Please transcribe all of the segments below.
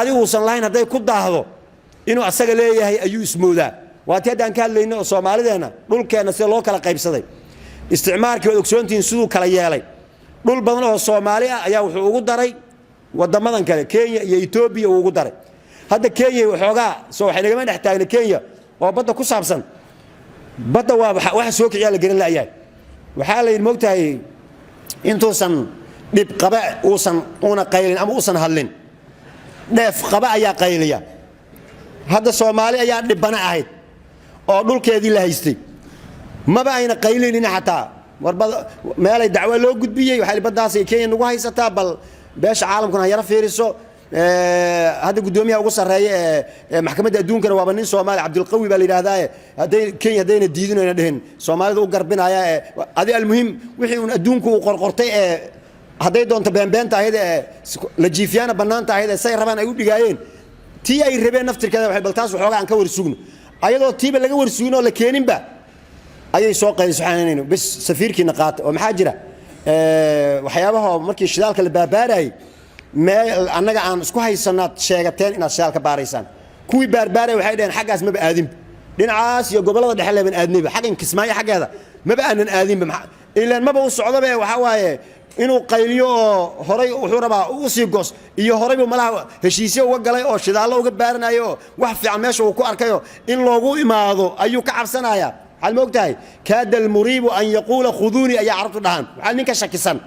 baadi uusan lahayn haday ku daahdo inuu asaga leeyahay ayuu ismoodaa waati hadaan ka hadlayno Soomaalideena dhulkeena si loo kala qaybsaday isticmaalkii wada ogsoontiin sidoo kala yeelay dhul badan oo Soomaali ah ayaa wuxuu ugu daray wadamadan kale Kenya iyo Ethiopia ugu daray hadda Kenya waxoogaa soo waxay naga dhex taagna Kenya oo badda ku saabsan badda waa waxa soo kiciya la garan laayahay waxa la moogtahay intuusan dib qaba uusan una qaylin ama uusan hadlin dheef qaba ayaa qayliya hadda Soomaali ayaa dhibana ahayd oo dhulkeedii la haystay maba ayna qaylin hataa warbada meel ay dacwo loo gudbiyay waxa baddaas ay Kenya ugu haysataa bal beesha caalamkuna yara fiiriso هذا قدومي أو قصة رأي محكمة الدون كانوا وابنين سومالي عبد القوي بالإرادة هذين كين هذين الديدين ويندهن سومالي ذو قربنا هذا المهم وحين الدون كو قرقرتي هذين دون تبين بين تاهيد لجيفيانا بنان تاهيد سير ربنا يقول بيجاين تي أي ربنا نفتر كذا وحيد بلتاس وحوجا عن كور السجن أيضا تي بلقى ور السجن ولا كينين با أي سوق سبحانه بس سفير كي نقاط ومحاجرة وحيابها مركز الشلال كالباباري ما أنا عن سكوا هاي السنة شيء إن الشارع كباريسان كوي بارباري وحيدين حاجة اسمه بآدم لين عاس يقبل الله دحلا من آدمي حاجة كسماية حاجة هذا ما بقى من آدم إلا ما بقول الصعوبة بقى وحواي إنه قيليو هراي وحوربا وسيقص إيه هراي بملا هشيسي وقلي أو شدالله وقبارنا يو وحفي عماش وكأركيو إن لوجو إماذو أيو كعب سنايا على المقتاي كاد المريب أن يقول خذوني أي عرفت دهان على منك شكسان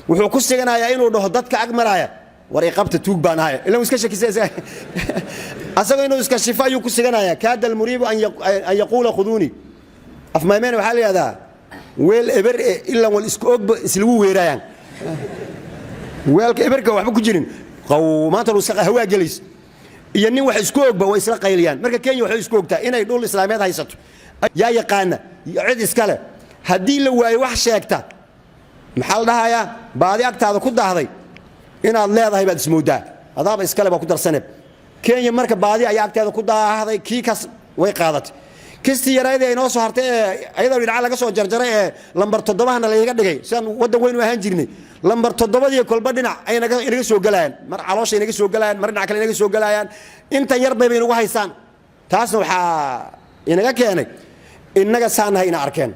wuxuu ku siganayaa inuu dhaho dadka agmaraya wareeqabta tuug baan ahay ilaa iska shakisay asagoo inuu iska shifaayo ku siganayaa kaada almuriib an yaqula khuduni afmaameen waxa la yiraahdaa weel eber illa wal isku og islu weerayaan weelka eberka waxba ku jirin qawmaanta loo saqa hawa galis iyo nin wax isku ogba way isla qayliyaan marka Kenya waxay isku ogtaa inay dhul islaameed haysato yaa yaqaana cid iskale hadii la waayo wax sheegta محل ده يا بعد أكتر كده هذي إن الله ده يبدأ سمودا هذا بس كلام كده سنة كين يمرك بعد أي أكتر كده هذي كي كس ويقادت كستي يرايد إنه صهرت أيضا بيرعى لك صو جرجرة لمبر تضبها أنا اللي قدك سان وده وين وهنجرني لمبر تضبها دي كل بدنا أي نجا سو جلان مر علاش نجا سو جلان مر نعكل نجا سو جلان أنت يربي بين وهايسان تاسو ينجا كيانك إنجا سان هاي ناركن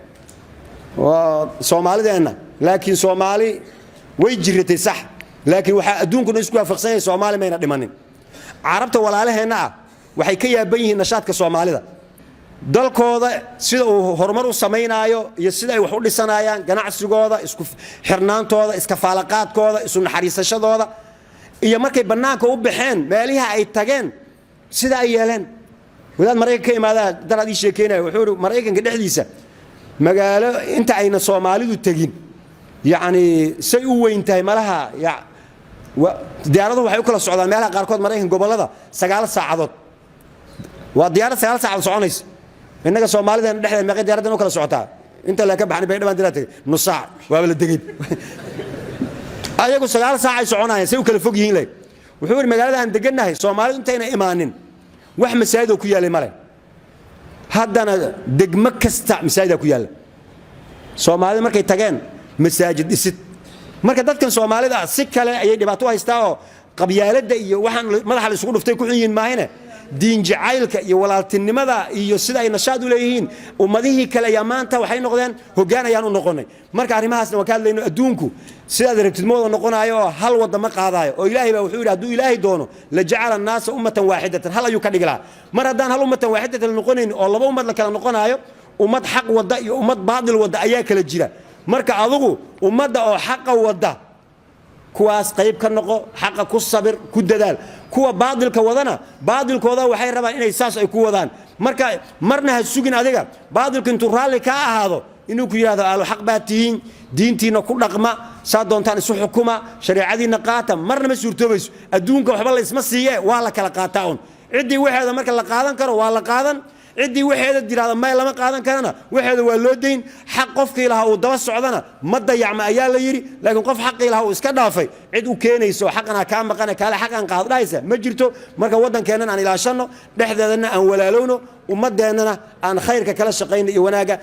وسومالي ده لكن سومالي ويجرتي صح لكن وحا ادونكم اسكو فقسان سومالي ما يندمنين عربته walaalaheenna waxay ka yaaban yihiin nashaadka Soomaalida dalkooda sida uu horumar u sameeynaayo iyo sida ay wax u dhisanayaan ganacsigooda isku xirnaantooda iska faalaqaadkooda isu naxariisashadooda iyo markay banaanka u baxeen meelaha ay tageen sida ay yeeleen wadaad Mareykanka imaada daraadii sheekeynay wuxuu Mareykanka dhexdiisa magaalo inta ayna Soomaalidu tagin يعني سيء انتهي مالها يعني ديارته waxay u kala socdaan meelaha qaar kood Mareykan gobolada 9 saacadood waa diyaarad 9 saacadood soconaysa inaga Soomaalida dhexdeeda meeqa diyaaradan u kala socotaa inta la ka baxnay bay dhamaan diratay nus saac waa la degay ayagu 9 saac ay soconayaan say u kala fog yihiin leh wuxuu magaalada aan deganahay Soomaalidu intayna imaanin wax masaajid ku yaalay male haddana degmo kasta masaajid ku yaala Soomaalida markay tageen مساجد إست مركز دكتور سومالي ده سكالة أي دباتوا هيستاو قبيلة iyo waxaan madaxa la isugu dhuftay ku xiyin maahina diin jacaylka iyo walaaltinimada iyo sida ay nashaad u leeyihiin ummadihii kale yamaanta waxay noqdeen hoggaanayaan u noqonay marka arimahaasna waa ka hadlayno adduunku sida daragtidmooda noqonayo hal wadama qaadayo oo ilaahay baa wuxuu yiraahdo ilaahay doono la jacala naas ummatan waahidatan hal ayu ka dhigla mar hadaan hal ummatan waahidatan noqonayn oo laba ummad la kala noqonayo ummad xaq wada iyo ummad baadil wada ayaa kala jira marka adigu ummadda oo xaq wada kuwaas qayb ka noqo xaq ku sabir ku dadaal kuwa baadilka wadana baadilkooda waxay rabaan inay saas ay ku wadaan marka marna ha sugin adiga baadilka intuu raali ka ahaado inuu ku yiraahdo alu xaq baatiin diintiina ku dhaqma saa doontaan isu xukuma shariicadiina qaata marna ma suurtoobayso adduunka waxba la isma siiye waa la kala qaataa on cidii waxeeda marka la qaadan karo waa la qaadan عدي وحده ديرada ma lama qaadan karana waxeeda waa loo deyn xaq qofkii laha uu daba socdana ma dayacma ayaa la yiri laakiin qof xaqii laha uu iska dhaafay cid u keenayso xaqana ka maqana kala xaqan qaadaysa ma jirto marka wadankeena aan ilaashano dhexdeedana aan walaalowno ummadeena aan khayrka kala shaqeyno iyo wanaaga